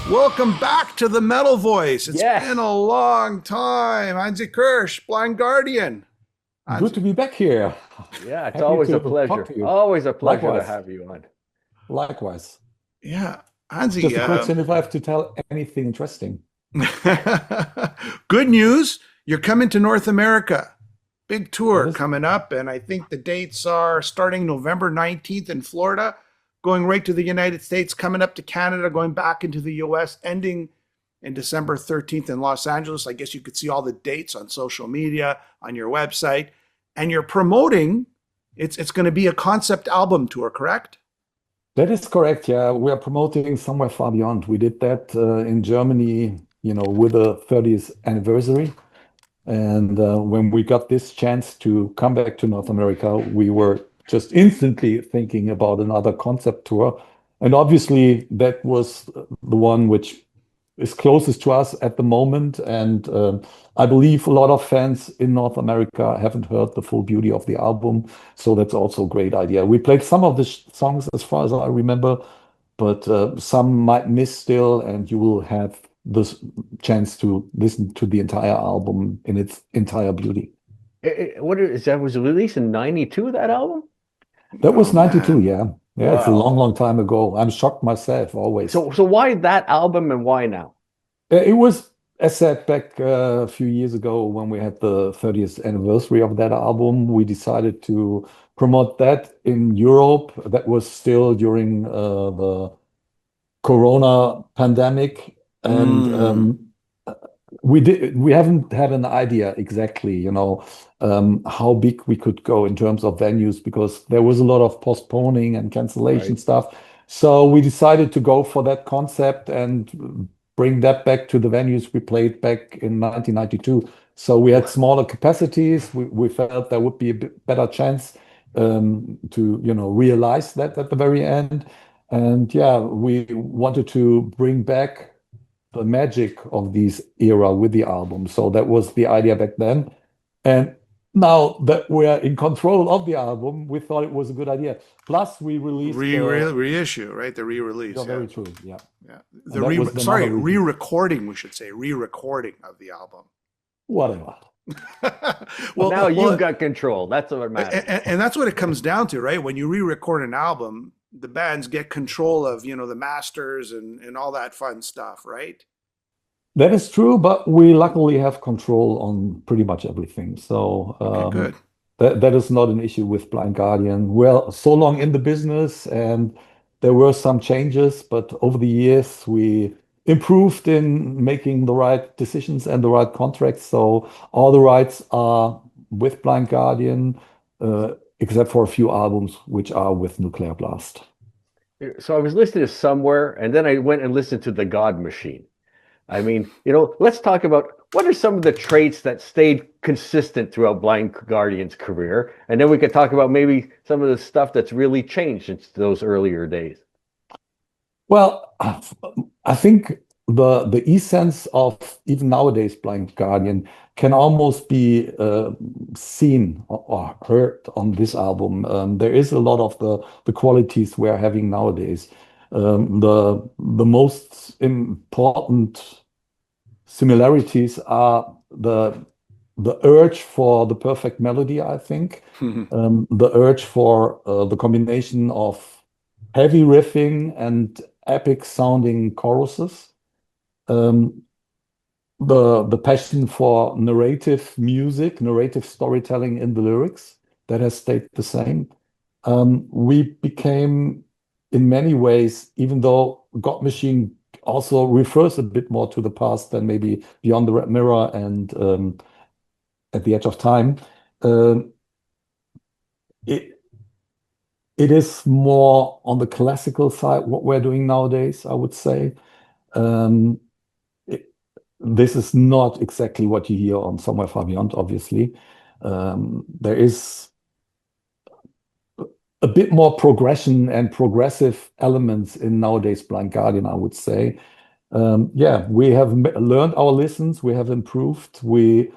Welcome back to the Metal Voice. It's Yes. been a long time. Hansi Kürsch, Blind Guardian. Good Hansi, to be back here. Yeah, it's Happy always a to talk pleasure. to you. Always a pleasure to Likewise. have you on. Likewise. yeah, Hansi. Just a question if I have to tell anything interesting. Good news. You're coming to North America. Big That tour is coming up, and I think the dates are starting November 19th in Florida, going right to the United States, coming up to Canada, going back into the US, ending in December 13th in Los Angeles. I guess you could see all the dates on social media, on your website. And you're promoting, it's going to be a concept album tour, correct? that is correct. Yeah, we are promoting Somewhere Far Beyond. We did that in Germany, with the 30th anniversary. And when we got this chance to come back to North America, we were just instantly thinking about another concept tour. And obviously, that was the one which is closest to us at the moment. And I believe a lot of fans in North America haven't heard the full beauty of the album. So that's also a great idea. We played some of the songs as far as I remember, but some might miss still, and you will have this chance to listen to the entire album in its entire beauty. What is that? Was released in '92, that album? That Oh was 92, man. yeah. Yeah, it's a Wow. long, long time ago. I'm shocked myself always. So why that album and why now? It was, as said, back a few years ago when we had the 30th anniversary of that album, we decided to promote that in Europe. That was still during the Corona pandemic, and Mm, we haven't had an idea exactly, how big we could go in terms of venues because there was a lot of postponing and cancellation Right. stuff. So we decided to go for that concept and bring that back to the venues we played back in 1992. So we had smaller capacities. We felt there would be a bit better chance to, realize that at the very end. And yeah, we wanted to bring back the magic of this era with the album. So that was the idea back then. And now that we're in control of the album, we thought it was a good idea. Plus, we released reissue, right? The re-release, you're yeah. very true. Yeah. Yeah. And that was another reason. Re-recording, we should say, re-recording of the album. Whatever. well, Now you've well, got control. That's what matters. and that's what it comes down to, right? When you re-record an album, the bands get control of, the masters and all that fun stuff, right? That is true, but we luckily have control on pretty much everything. So Okay, good. that is not an issue with Blind Guardian. We're so long in the business, and there were some changes, but over the years we improved in making the right decisions and the right contracts. So all the rights are with Blind Guardian, except for a few albums which are with Nuclear Blast. So I was listening to Somewhere, and then I went and listened to The God Machine. I mean, let's talk about what are some of the traits that stayed consistent throughout Blind Guardian's career, and then we could talk about maybe some of the stuff that's really changed since those earlier days. Well, I think the essence of even nowadays Blind Guardian can almost be seen or heard on this album. There is a lot of the qualities we're having nowadays. The most important similarities are the urge for the perfect melody, I think, the urge for the combination of heavy riffing and epic sounding choruses. Um, the passion for narrative music, narrative storytelling in the lyrics that has stayed the same. We became, in many ways, even though God Machine also refers a bit more to the past than maybe Beyond the Red Mirror and At the Edge of Time, um, it it is more on the classical side what we're doing nowadays, I would say. Um, it- this is not exactly what you hear on Somewhere Far Beyond, obviously. There is a bit more progression and progressive elements in nowadays Blind Guardian, I would say. Yeah, we have learned our lessons, we have improved, we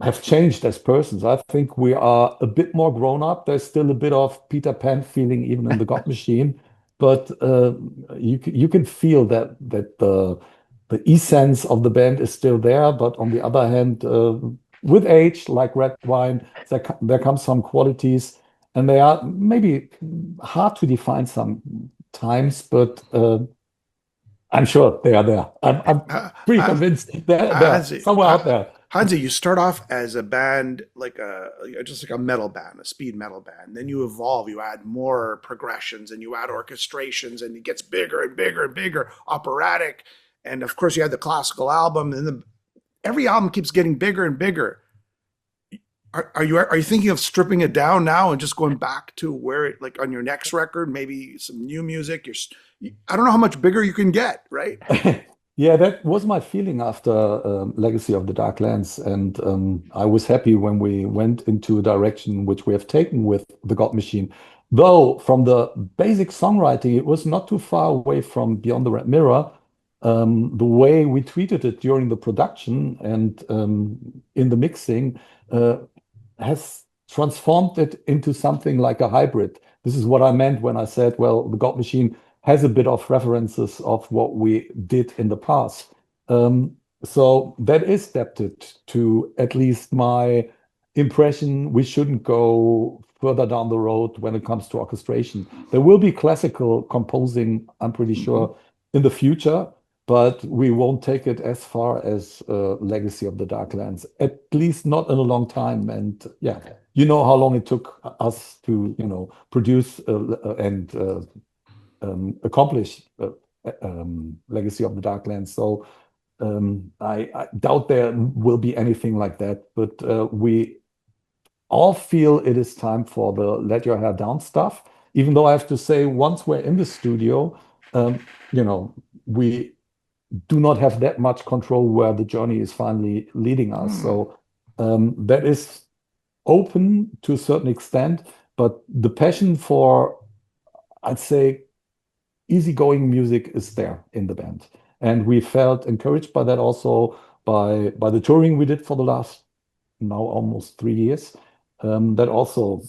have changed as persons. I think we are a bit more grown up. There's still a bit of Peter Pan feeling even in the God Machine, but you can feel that the essence of the band is still there. But on the other hand, with age, like red wine, there comes some qualities, and they are maybe hard to define sometimes, but I'm sure they are there. I'm Uh, pretty uh, convinced they're Hansi, somewhere out there. Hansi, you start off as a band like just like a metal band, a speed metal band. Then you evolve. You add more progressions and you add orchestrations, and it gets bigger and bigger and bigger, operatic. And of course, you had the classical album, and every album keeps getting bigger and bigger. Are you thinking of stripping it down now and just going back to where it, like on your next record, maybe some new music? I don't know how much bigger you can get, right? Yeah, that was my feeling after Legacy of the Dark Lands, and I was happy when we went into a direction which we have taken with the God Machine. Though from the basic songwriting, it was not too far away from Beyond the Red Mirror. The way we treated it during the production and in the mixing has transformed it into something like a hybrid. This is what I meant when I said, well, the God Machine has a bit of references of what we did in the past. So that is adapted to at least my impression. We shouldn't go further down the road when it comes to orchestration. There will be classical composing, I'm pretty sure, in the future, but we won't take it as far as Legacy of the Darklands, at least not in a long time. And yeah, you know how long it took us to, produce and accomplish Legacy of the Darklands. So I doubt there will be anything like that. But we all feel it is time for the Let Your Hair Down stuff. Even though I have to say, once we're in the studio, we do not have that much control where the journey is finally leading us. So that is open to a certain extent, but the passion for, I'd say, easygoing music is there in the band. And we felt encouraged by that also by the touring we did for the last now almost 3 years. That also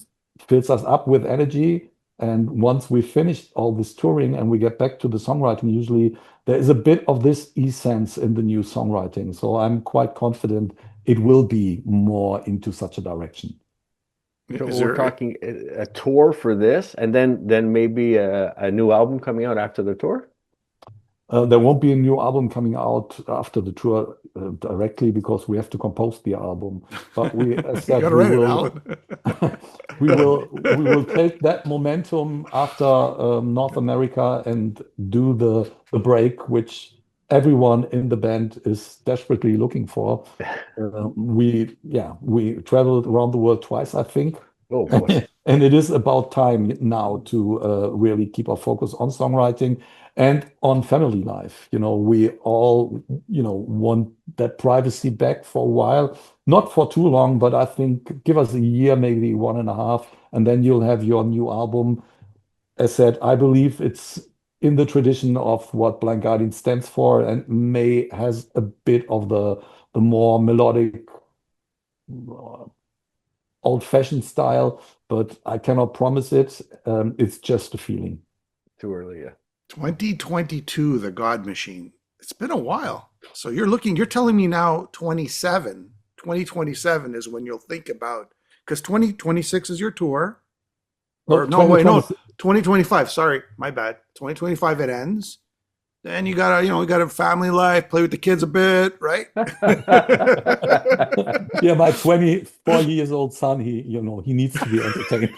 fills us up with energy. And once we finished all this touring and we get back to the songwriting, usually there is a bit of this essence in the new songwriting. So I'm quite confident it will be more into such a direction. So Is we're there talking a tour for this, and then maybe a new album coming out after the tour. There won't be a new album coming out after the tour directly because we have to compose the album. But we, as you said, got to write it, Alan? we will take that momentum after North America and do the break, which everyone in the band is desperately looking for. We traveled around the world twice, I think. Oh boy. And it is about time now to really keep our focus on songwriting and on family life. We all, want that privacy back for a while, not for too long, but I think give us a year, maybe 1.5, and then you'll have your new album. As said, I believe it's in the tradition of what Blind Guardian stands for and may has a bit of the more melodic, old-fashioned style, but I cannot promise it. It's just a feeling. Too early, yeah. 2022, the God Machine. It's been a while. So you're telling me now 2027 is when you'll think about, because 2026 is your tour. Or no, wait, no, 2025. Sorry, my bad. 2025 it ends. Then you got a family life, play with the kids a bit, right? Yeah, my 24-year-old son, he needs to be entertained.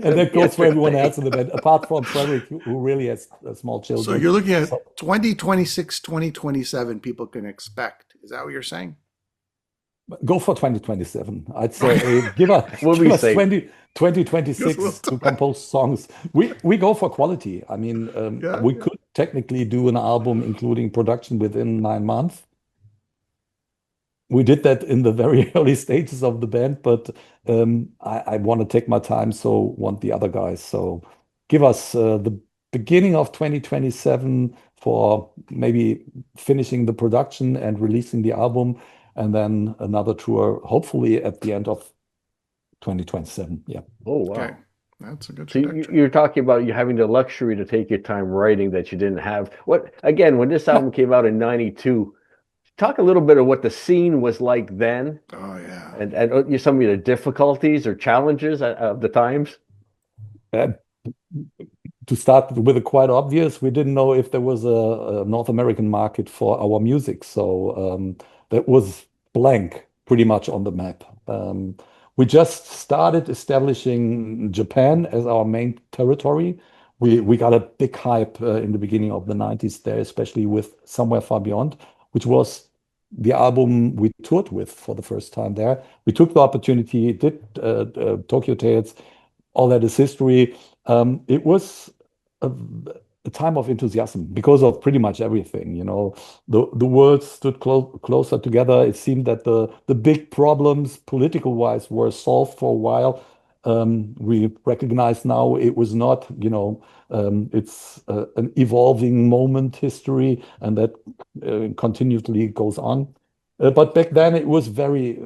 And that goes for everyone else in the band, apart from Frederick, who really has small children. So you're looking at 2026, 2027 people can expect. Is that what you're saying? Go for 2027. I'd say give us 2026 to compose songs. We go for quality. I mean, we could technically do an album including production within 9 months. We did that in the very early stages of the band, but I want to take my time, so want the other guys. So give us the beginning of 2027 for maybe finishing the production and releasing the album, and then another tour, hopefully at the end of 2027. Yeah. Oh, wow. Okay. That's a good So trajectory. you're talking about you having the luxury to take your time writing that you didn't have. What again, when this album came out in '92, talk a little bit of what the scene was like then, Oh yeah. and some of the difficulties or challenges of the times. Uh, to start with the quite obvious, we didn't know if there was a North American market for our music. So that was blank pretty much on the map. We just started establishing Japan as our main territory. We got a big hype in the beginning of the 90s there, especially with Somewhere Far Beyond, which was the album we toured with for the first time there. We took the opportunity, did Tokyo Tales, all that is history. It was a, a time of enthusiasm because of pretty much everything. The world stood closer together. It seemed that the big problems, political wise, were solved for a while. We recognize now it was not. It's an evolving moment history, and that continually goes on. But back then, it was very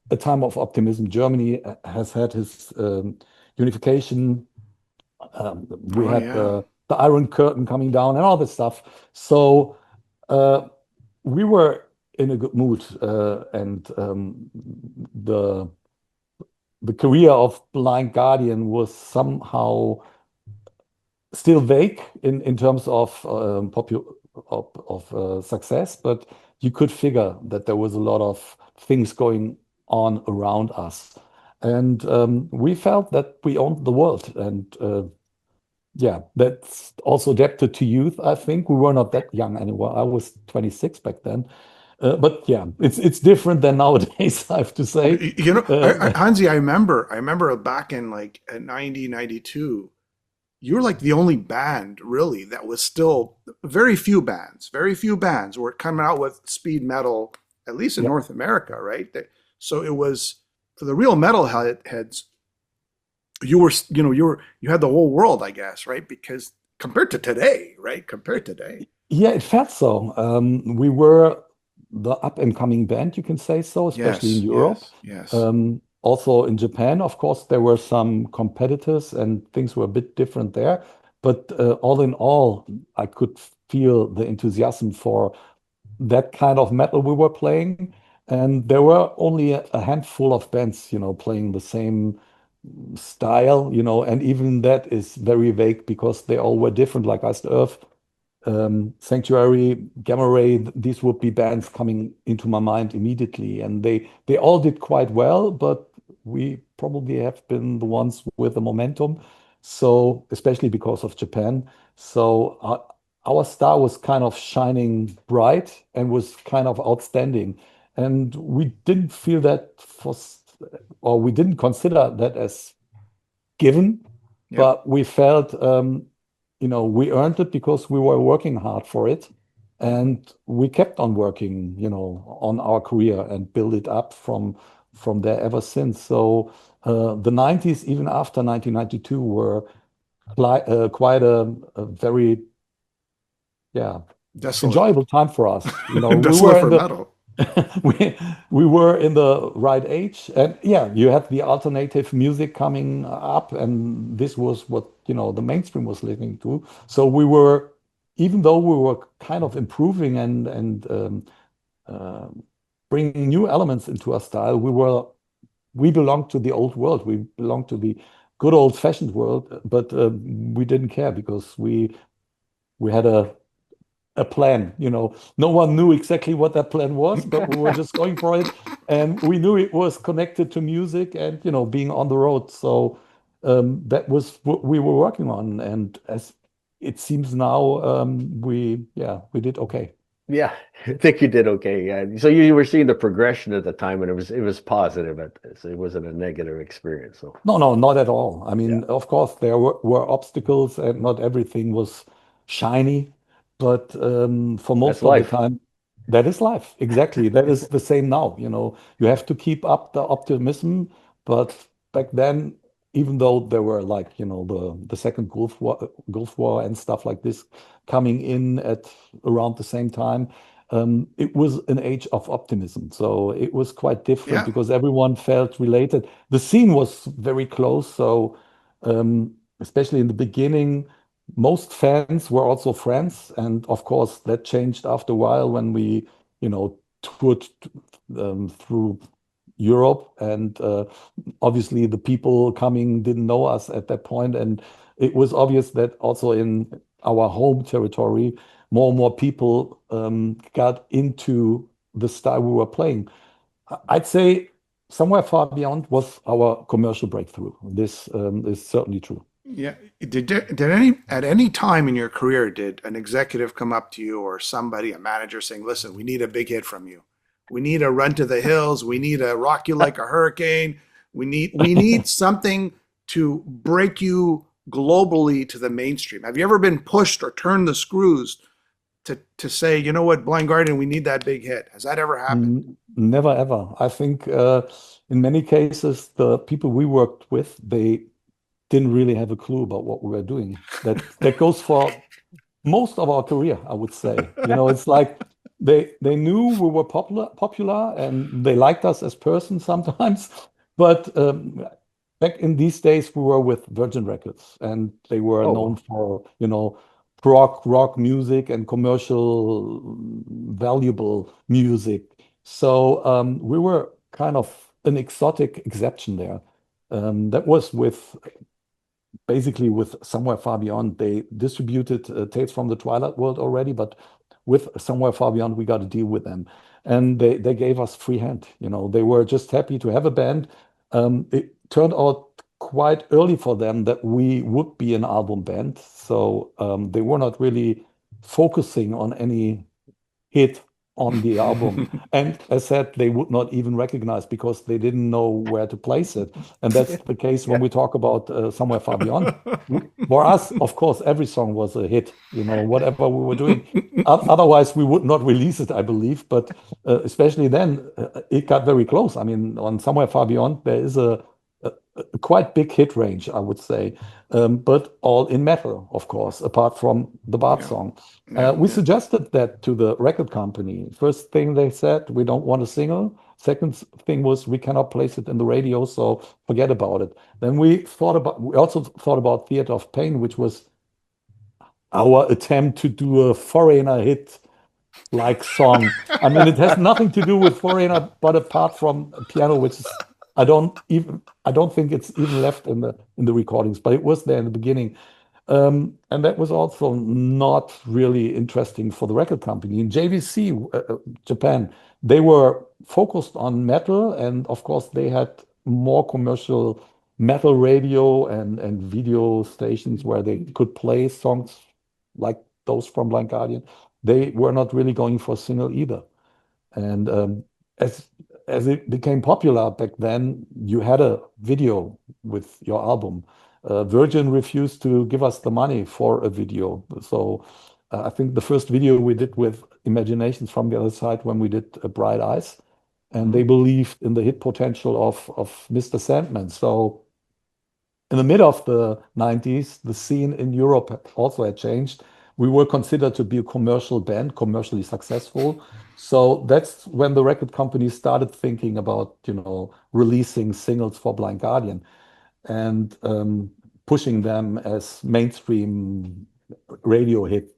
a time of optimism. Germany has had his unification. We Oh had yeah. the Iron Curtain coming down and all this stuff. So uh, we were in a good mood, and the the career of Blind Guardian was somehow still vague in terms of success, but you could figure that there was a lot of things going on around us, and we felt that we owned the world, and yeah, that's also adapted to youth. I think we were not that young anymore. I was 26 back then. But yeah, it's different than nowadays, I have to say. Hansi, I remember back in like 90, 92, you were like the only band really that was still very few bands were coming out with speed metal, at least in Yeah, North America, right? So it was for the real heads, you had the whole world, I guess, right? Because compared to today, right? Compared to today. yeah, it felt so. We were the up and coming band, you can say so, especially in Yes, Europe. yes, yes. Also in Japan, of course, there were some competitors and things were a bit different there. But all in all, I could feel the enthusiasm for that kind of metal we were playing. And there were only a handful of bands, playing the same style, and even that is very vague because they all were different, like Iced Earth, Sanctuary, Gamma Ray. These would be bands coming into my mind immediately, and they all did quite well, but we probably have been the ones with the momentum. So especially because of Japan. So our star was kind of shining bright and was kind of outstanding, and we didn't feel that or we didn't consider that as given, Yep. but we felt we earned it because we were working hard for it, and we kept on working, on our career and build it up from there ever since. So the 90s, even after 1992, were quite a very, yeah, Desolate. enjoyable time for us. We Desolate were in for the metal. we we were in the right age, and yeah, you had the alternative music coming up, and this was what the mainstream was listening to. So we were, even though we were kind of improving and uh, bringing new elements into our style, we belonged to the old world. We belonged to the good old-fashioned world, but we didn't care because we had a plan. No one knew exactly what that plan was, but we were just going for it, and we knew it was connected to music and being on the road. So that was what we were working on, and as it seems now, we did okay. Yeah, I think you did okay. Yeah. So you were seeing the progression at the time, and it was positive at this. It wasn't a negative experience. So No, no, not at all. I yeah, mean, of course, there were obstacles and not everything was shiny, but for that's most of the life. time, that is life. Exactly. That is the same now. You have to keep up the optimism, but back then, even though there were like, the second Gulf War and stuff like this coming in at around the same time, it was an age of optimism. So it was quite different Yeah. because everyone felt related. The scene was very close, so Especially in the beginning, most fans were also friends, and of course that changed after a while when we, toured through Europe, and obviously the people coming didn't know us at that point, and it was obvious that also in our home territory, more and more people got into the style we were playing. I'd say Somewhere Far Beyond was our commercial breakthrough. This is certainly true. Yeah. At any time in your career, did an executive come up to you or somebody, a manager, saying, "Listen, we need a big hit from you. We need a Run to the Hills. We need a Rock You Like a Hurricane. We need something to break you globally to the mainstream." Have you ever been pushed or turned the screws to say, "You know what, Blind Guardian, we need that big hit"? Has that ever happened? Never ever. I think in many cases, the people we worked with, they didn't really have a clue about what we were doing. That goes for most of our career, I would say. It's like they knew we were popular, and they liked us as persons sometimes. But back in these days, we were with Virgin Records, and they were known Oh, for, rock music and commercial valuable music. So we were kind of an exotic exception there. That was with basically with Somewhere Far Beyond. They distributed Tales from the Twilight World already, but with Somewhere Far Beyond, we got to deal with them. And they gave us free hand. They were just happy to have a band. It turned out quite early for them that we would be an album band. So they were not really focusing on any hit on the album. And as said, they would not even recognize because they didn't know where to place it. And that's the case when yeah. we talk about Somewhere Far Beyond. For us, of course, every song was a hit, whatever we were doing. Otherwise, we would not release it, I believe. But especially then, it got very close. I mean, on Somewhere Far Beyond, there is a quite big hit range, I would say, but all in metal, of course, apart from the Bart Yeah. song. Yeah. We suggested that to the record company. First thing they said, we don't want a single. Second thing was we cannot place it in the radio, so forget about it. Then we also thought about Theater of Pain, which was our attempt to do a foreigner hit like song. I mean, it has nothing to do with Foreigner, but apart from a piano, which is I don't think it's even left in the recordings, but it was there in the beginning. And that was also not really interesting for the record company. In JVC, Japan, they were focused on metal, and of course, they had more commercial metal radio and video stations where they could play songs like those from Blind Guardian. They were not really going for a single either. And as as it became popular back then, you had a video with your album. Virgin refused to give us the money for a video. So I think the first video we did with Imaginations from the Other Side when we did Bright Eyes, and they believed in the hit potential of Mr. Sandman. So in the mid of the 90s, the scene in Europe also had changed. We were considered to be a commercial band, commercially successful. So that's when the record companies started thinking about, releasing singles for Blind Guardian and pushing them as mainstream radio hit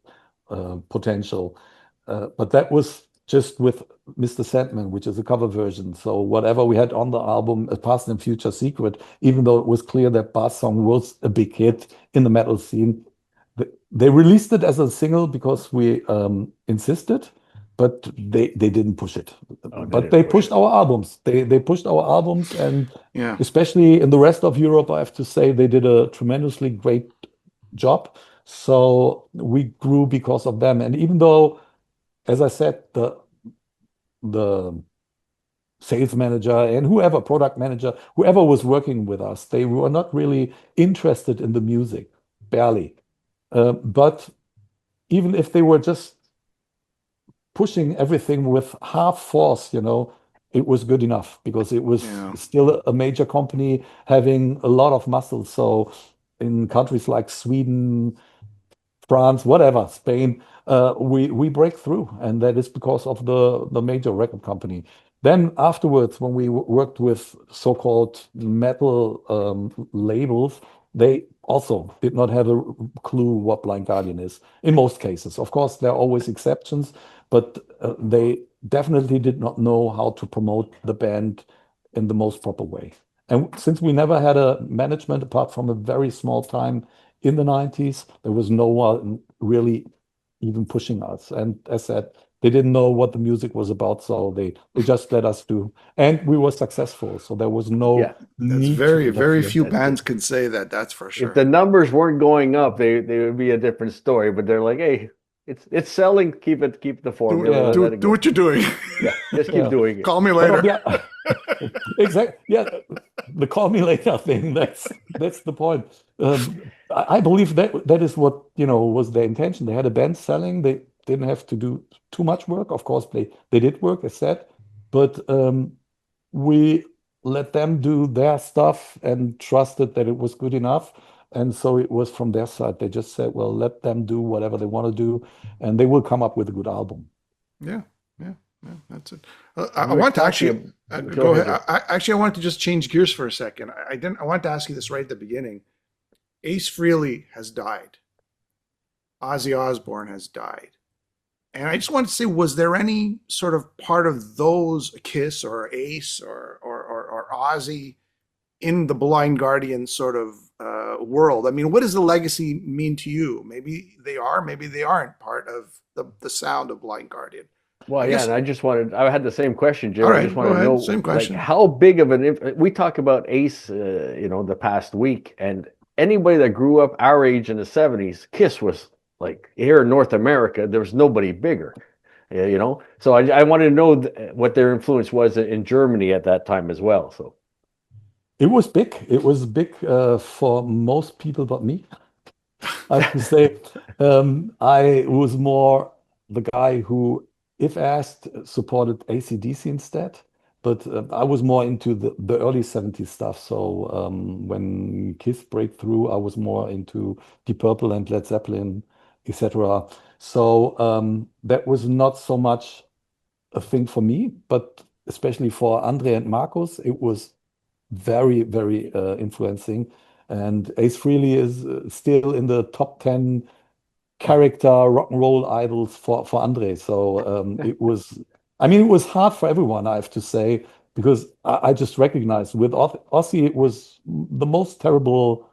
potential. But that was just with Mr. Sandman, which is a cover version. So whatever we had on the album, A Past and Future Secret, even though it was clear that Bass song was a big hit in the metal scene, they released it as a single because we insisted, but they didn't push it. Oh, they But didn't they push pushed it. our albums. They pushed our albums, and Yeah. especially in the rest of Europe, I have to say they did a tremendously great job. So we grew because of them. And even though, as I said, the sales manager and whoever, product manager, whoever was working with us, they were not really interested in the music, barely. But even if they were just pushing everything with half force, it was good enough because it was Yeah. still a major company having a lot of muscle. So in countries like Sweden, France, whatever, Spain, we break through, and that is because of the major record company. Then afterwards, when we worked with so-called metal labels, they also did not have a clue what Blind Guardian is in most cases. Of course, there are always exceptions, but they definitely did not know how to promote the band in the most proper way. And since we never had a management apart from a very small time in the 90s, there was no one really even pushing us. And as said, they didn't know what the music was about, so they just let us do. And we were successful, so there was no Yeah. That's need to very interfere. few bands can say that. That's for If sure. the numbers weren't going up, they would be a different story. But they're like, hey, it's selling. Keep the formula. Yeah. Let it Do go. what you're doing. Yeah, just keep Yeah. doing it. Call me But later. yeah, exactly. Yeah, the call me later thing. That's the point. I believe that is what, was their intention. They had a band selling. They didn't have to do too much work. Of course, they did work, as said, but we let them do their stuff and trusted that it was good enough. And so it was from their side. They just said, well, let them do whatever they want to do, and they will come up with a good album. Yeah, yeah, yeah. That's it. We I were want to talking actually go go ahead, ahead. Actually, I want to just change gears for a second. I didn't. I want to ask you this right at the beginning. Ace Frehley has died. Ozzy Osbourne has died. And I just wanted to say, was there any sort of part of those, Kiss or Ace or Ozzy, in the Blind Guardian sort of world? I mean, what does the legacy mean to you? Maybe they are, maybe they aren't part of the sound of Blind Guardian. Well, I yeah, guess. and I had the same question, Jim. All I just right, go want to ahead. know, Same like, question. how big of we talk about Ace, the past week, and anybody that grew up our age in the 70s, Kiss was like, here in North America, there was nobody bigger, So I wanted to know what their influence was in Germany at that time as well. So, It was big. It was big for most people but me. I have to say, I was more the guy who, if asked, supported AC/DC instead. But I was more into the early 70s stuff. So when Kiss break through, I was more into Deep Purple and Led Zeppelin, etc. So that was not so much a thing for me, but especially for Andre and Marcus, it was very, very influencing. And Ace Frehley is still in the top 10 character rock and roll idols for Andre. So it was hard for everyone, I have to say, because I just recognized with Ozzy, it was the most terrible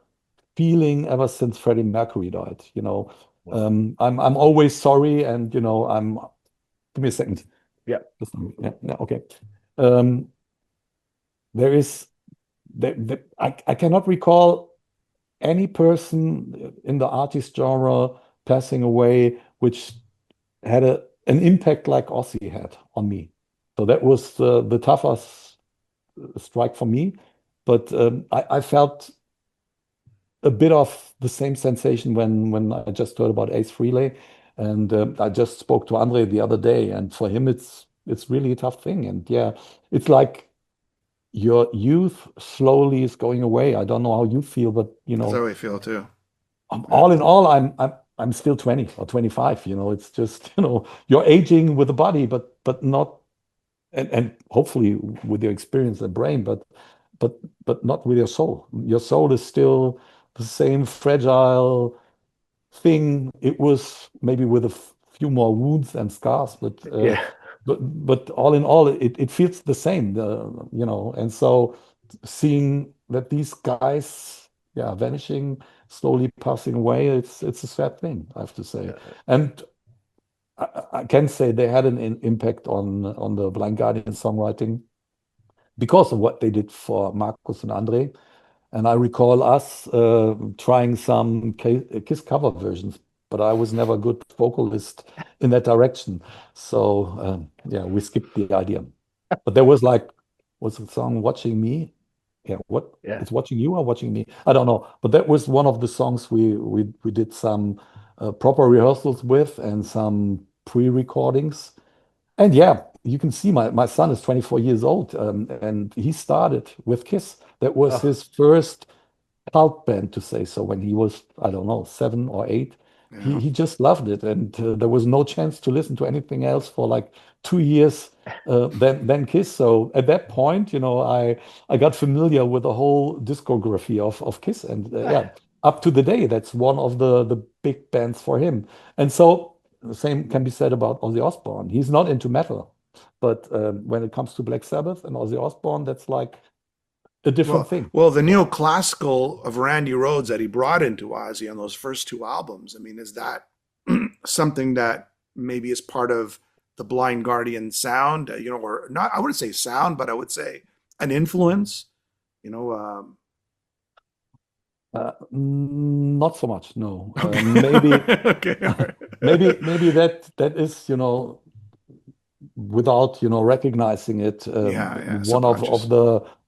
feeling ever since Freddie Mercury died. I'm always sorry, and give me a second. yeah, Yeah, yeah, okay. Um, there is I cannot recall any person in the artist genre passing away which had an impact like Ozzy had on me. So that was the toughest strike for me. But I felt a bit of the same sensation when I just heard about Ace Frehley, and I just spoke to Andre the other day, and for him it's really a tough thing. And yeah, it's like your youth slowly is going away. I don't know how you feel, but That's how I feel too. Yeah. all in all, I'm still 20 or 25. It's just you're aging with the body, but not and hopefully with your experience and brain, but but not with your soul. Your soul is still the same fragile thing it was, maybe with a few more wounds and scars, yeah, but all in all, it feels the same, and so seeing that these guys, yeah, vanishing, slowly passing away, it's a sad thing, I have to say. yeah. And I can say they had an impact on the Blind Guardian songwriting because of what they did for Marcus and Andre. And I recall us trying some Kiss cover versions, but I was never a good vocalist in that direction. So yeah, we skipped the idea. But there was the song "Watching Me"? Yeah, what? Yeah. It's "Watching You" or "Watching Me"? I don't know. But that was one of the songs we did some proper rehearsals with and some pre-recordings. And yeah, you can see my son is 24 years old, and he started with Kiss. That was Oh, his first cult band, to say so, when he was, I don't know, 7 or 8. Yeah. He just loved it, and there was no chance to listen to anything else for like 2 years than Kiss. So at that point, I got familiar with the whole discography of Kiss, and yeah, up to the day, that's one of the big bands for him. And so the same can be said about Ozzy Osbourne. He's not into metal, but when it comes to Black Sabbath and Ozzy Osbourne, that's like a different Well, thing. well, the neoclassical of Randy Rhoads that he brought into Ozzy on those first two albums, I mean, is that something that maybe is part of the Blind Guardian sound, or not, I wouldn't say sound, but I would say an influence, you know, Not so much, no. okay. Maybe Okay. All right. maybe that is, without, recognizing it, Yeah, yeah, one of subconscious.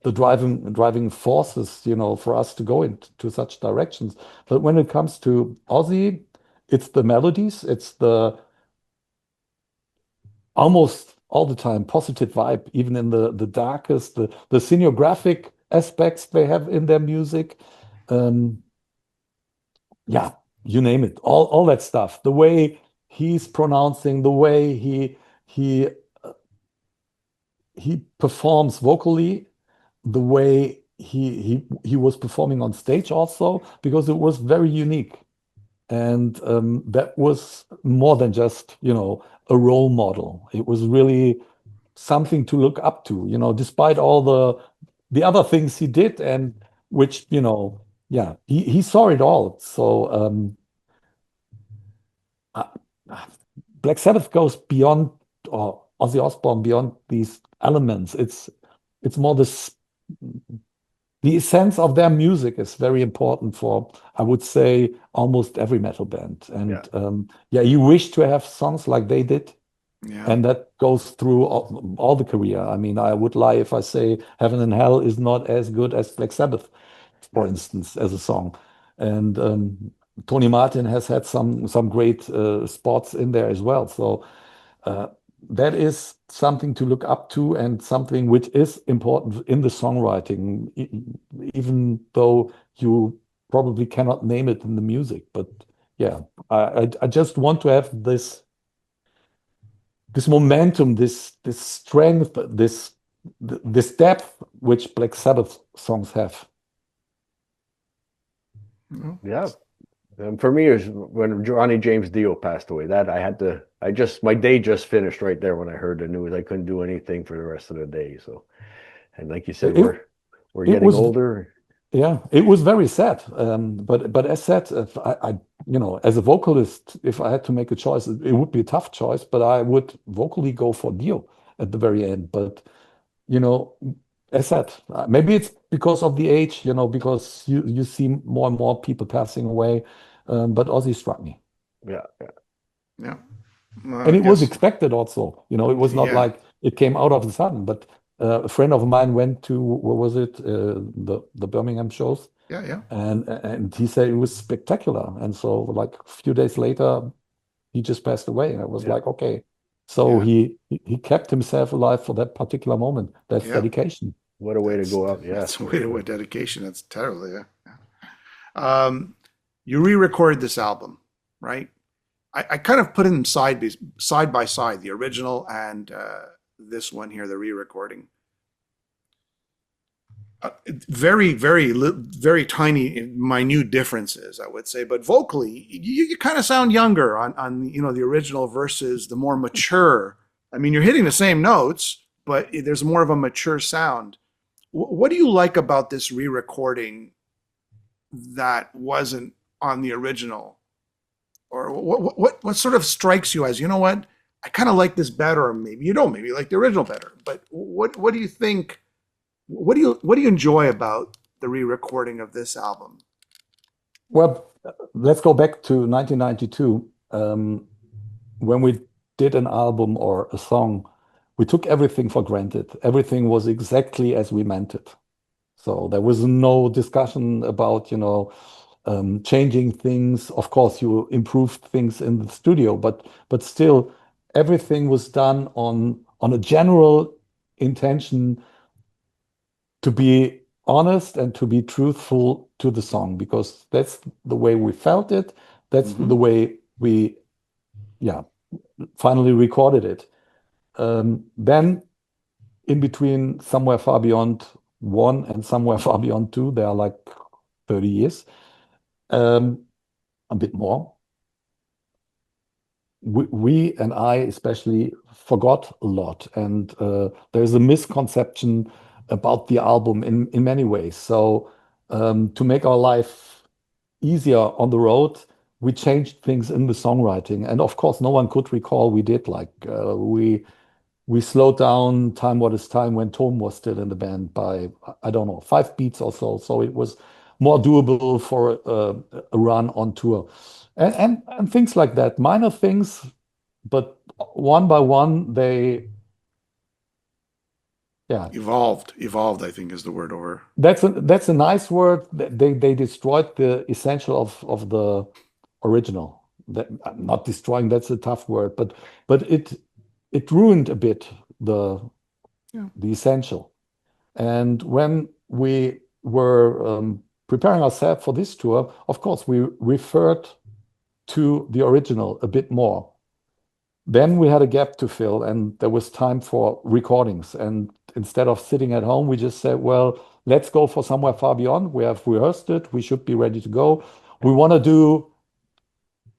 the driving forces, for us to go into such directions. But when it comes to Ozzy, it's the melodies, it's the almost all the time positive vibe, even in the darkest, the scenographic aspects they have in their music. Um, yeah, you name it, all that stuff. The way he's pronouncing, the way he he performs vocally, the way he was performing on stage also, because it was very unique. And that was more than just, a role model. It was really something to look up to, despite all the other things he did, and which, yeah, he saw it all. So uh, uh, Black Sabbath goes beyond, or Ozzy Osbourne beyond these elements. It's more this the essence of their music is very important for, I would say, almost every metal band. Yeah. And yeah, you wish to have songs like they did, Yeah. and that goes through all the career. I mean, I would lie if I say Heaven and Hell is not as good as Black Sabbath, for instance, as a song. And Tony Martin has had some great spots in there as well. So uh, that is something to look up to, and something which is important in the songwriting, even though you probably cannot name it in the music. But yeah, I just want to have this momentum, this strength, this depth which Black Sabbath songs have. Mhm. Yeah. For me, it was when Johnny James Dio passed away. That my day just finished right there when I heard the news. I couldn't do anything for the rest of the day. So, and like you said, It, we're it getting was older. Yeah, it was very sad. But as said, if as a vocalist, if I had to make a choice, it would be a tough choice. But I would vocally go for Dio at the very end. But you know, as said, maybe it's because of the age. Because you see more and more people passing away. But Ozzy struck me, Yeah. Yeah. and it was Yes. expected also. It was not Yeah. like it came out of the sudden. But a friend of mine went to, what was it, the Birmingham shows. Yeah. Yeah. And he said it was spectacular. And so like a few days later, he just passed away. And I was Yeah. like, okay. So Yeah. he kept himself alive for that particular moment. That's Yeah. dedication. What a way to That's go out. Yeah, that's for way to sure. dedication. That's terrible. Yeah. Um, you re-recorded this album, right? I kind of put them side by side, the original and this one here, the re-recording. Very tiny, minute differences, I would say. But vocally, you kind of sound younger on the original versus the more mature. I mean, you're hitting the same notes, but there's more of a mature sound. What do you like about this re-recording that wasn't on the original? Or what sort of strikes you as, what, I kind of like this better, or maybe you don't, maybe you like the original better. But what do you think? What do you enjoy about the re-recording of this album? Well, let's go back to 1992. When we did an album or a song, we took everything for granted. Everything was exactly as we meant it. So there was no discussion about, changing things. Of course, you improved things in the studio, but still, everything was done on a general intention to be honest and to be truthful to the song, because that's the way we felt it. That's the way we, finally recorded it. Then in between Somewhere Far Beyond 1 and Somewhere Far Beyond 2, there are like 30 years, a bit more. We and I especially forgot a lot, and there's a misconception about the album in many ways. So to make our life easier on the road, we changed things in the songwriting, and of course, no one could recall we did. Like we slowed down "Time What Is Time" when Tom was still in the band by, I don't know, 5 beats or so. So it was more doable for a run on tour, and things like that. Minor things, but one by one they, Evolved, I think is the word. Or that's a nice word. They destroyed the essential of the original. That, not destroying, that's a tough word, but it ruined a bit the the essential. And when we were preparing ourselves for this tour, of course, we referred to the original a bit more. Then we had a gap to fill, and there was time for recordings. And instead of sitting at home, we just said, well, let's go for Somewhere Far Beyond. We have rehearsed it. We should be ready to go. We want to do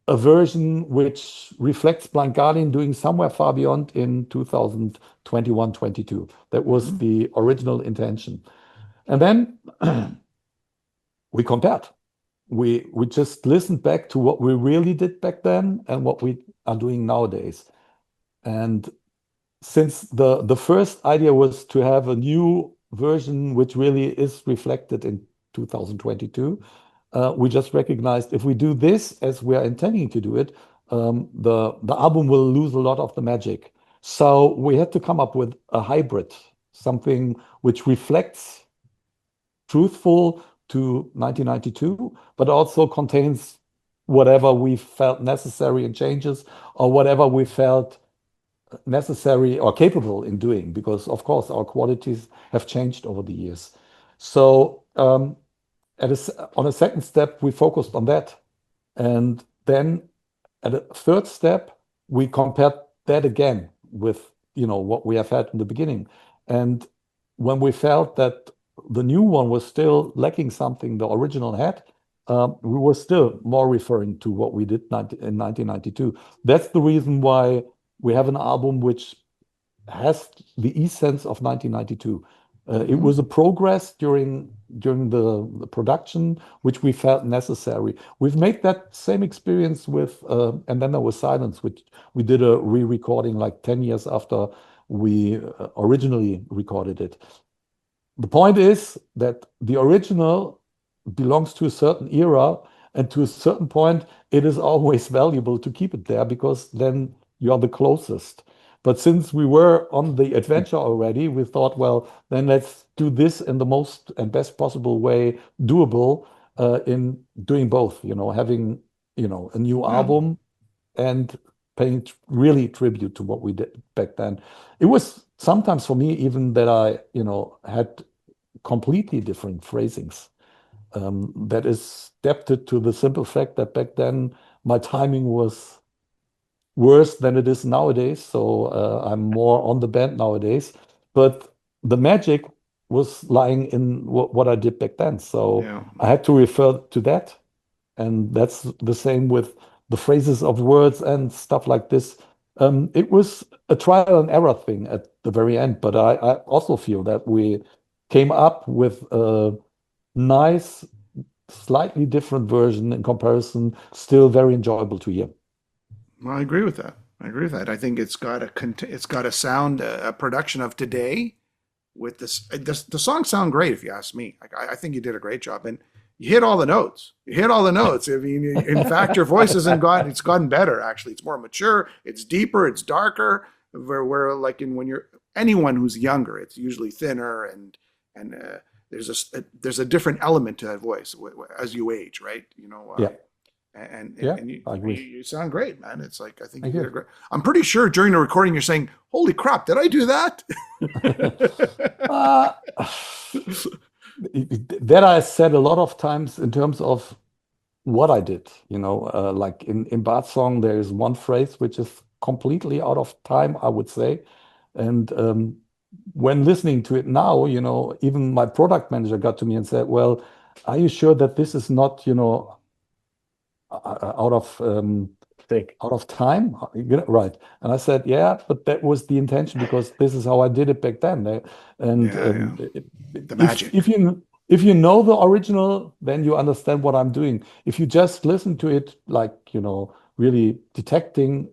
a version which reflects Blind Guardian doing Somewhere Far Beyond in 2021-22. That was the original intention. And then we compared. We just listened back to what we really did back then and what we are doing nowadays. And since the first idea was to have a new version which really is reflected in 2022, we just recognized if we do this as we are intending to do it, the album will lose a lot of the magic. So we had to come up with a hybrid, something which reflects truthful to 1992, but also contains whatever we felt necessary in changes or whatever we felt necessary or capable in doing, because of course our qualities have changed over the years. So on a second step, we focused on that. And then at a third step, we compared that again with what we have had in the beginning. And when we felt that the new one was still lacking something the original had, we were still more referring to what we did in 1992. That's the reason why we have an album which has the essence of 1992. It was a progress during the production, which we felt necessary. We've made that same experience with And Then There Was Silence, which we did a re-recording like 10 years after we originally recorded it. The point is that the original belongs to a certain era, and to a certain point, it is always valuable to keep it there because then you are the closest. But since we were on the adventure already, we thought, well, then let's do this in the most and best possible way doable, in doing both, having, a new album and paying really tribute to what we did back then. It was sometimes for me even that I, had completely different phrasings. That is adapted to the simple fact that back then my timing was worse than it is nowadays. So I'm more on the band nowadays. But the magic was lying in what I did back then. So I had to refer to that. And that's the same with the phrases of words and stuff like this. It was a trial and error thing at the very end. But I also feel that we came up with a nice, slightly different version in comparison, still very enjoyable to hear. Well, I agree with that. I think it's got a sound, a production of today. With this, the songs sound great if you ask me. I think you did a great job, and you hit all the notes. I mean, in fact, your voice it's gotten better actually. It's more mature. It's deeper. It's darker. Where like when you're anyone who's younger, it's usually thinner and there's a different element to that voice as you age, right? Yeah. And I agree. you sound great, man. It's like I think you did a great. I'm pretty sure during the recording you're saying, "Holy crap, did I do that?" That I said a lot of times in terms of what I did. Like in Bart song, there is one phrase which is completely out of time, I would say. And when listening to it now, even my product manager got to me and said, "Well, are you sure that this is not, out of Think. out of time?" Right. And I said, "Yeah, but that was the intention because this is how I did it back then." And The magic. if you know the original, then you understand what I'm doing. If you just listen to it, like, really detecting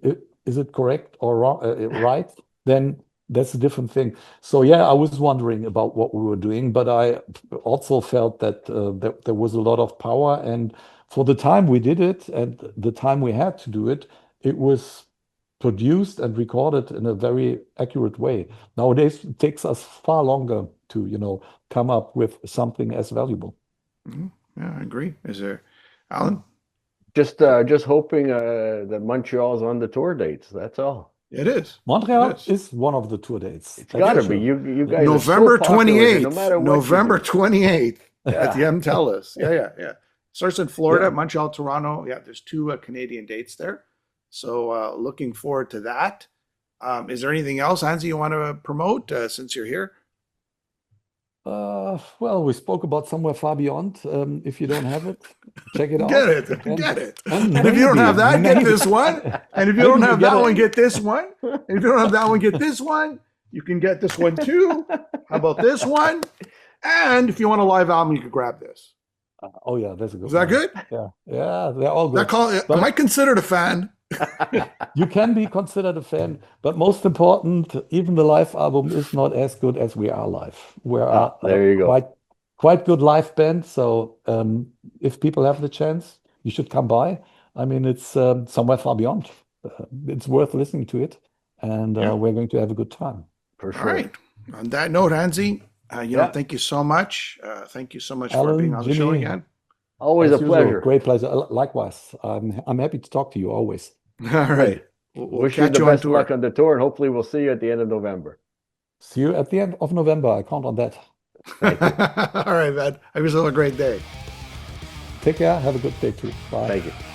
is it correct or wrong, right, then that's a different thing. So yeah, I was wondering about what we were doing, but I also felt that there was a lot of power, and for the time we did it and the time we had to do it, it was produced and recorded in a very accurate way. Nowadays, it takes us far longer to, come up with something as valuable. Yeah, I agree. Is there, Alan? Just hoping that Montreal's on the tour dates. That's all. It is. Montreal It is. is one of the tour dates. It's got to That's be. true. You guys are so November popular there, no 28th. matter what you November do. 28th at the Yeah. MTELUS. Yeah. Starts in Florida, Yeah. Montreal, Toronto. Yeah, there's two Canadian dates there. So looking forward to that. Is there anything else, Hansi, you want to promote since you're here? Well, we spoke about Somewhere Far Beyond. If you don't have it, check it out. Get it. And, Get it. and And if you don't maybe, have that, get this maybe, one. And if you maybe don't you have get that a, one, get this one. And if you don't have that one, get this one. You can get this one too. How about this one? And if you want a live album, you could grab this. oh yeah, that's a good Is that one. good? Yeah, they're all That good. am I But considered a fan? you can be considered a fan. But most important, even the live album is not as good as We Are Live. We are There you go. quite good live band. So if people have the chance, you should come by. I mean, it's Somewhere Far Beyond. It's worth listening to it, and Yeah. we're going to have a good time. For All sure. right. On that note, Hansi, Yeah. thank you so much. Thank you so much for Alan, being on the show Jimmy, again. Always as a usual, pleasure. great pleasure. Likewise, I'm happy to talk to you always. All right. We'll Wish you catch the you on best of luck tour. on the tour, and hopefully we'll see you at the end of November. See you at the end of November. I count on that. Thank you. All right, man. Have yourself a great day. Take care. Have a good day too. Bye. Thank you.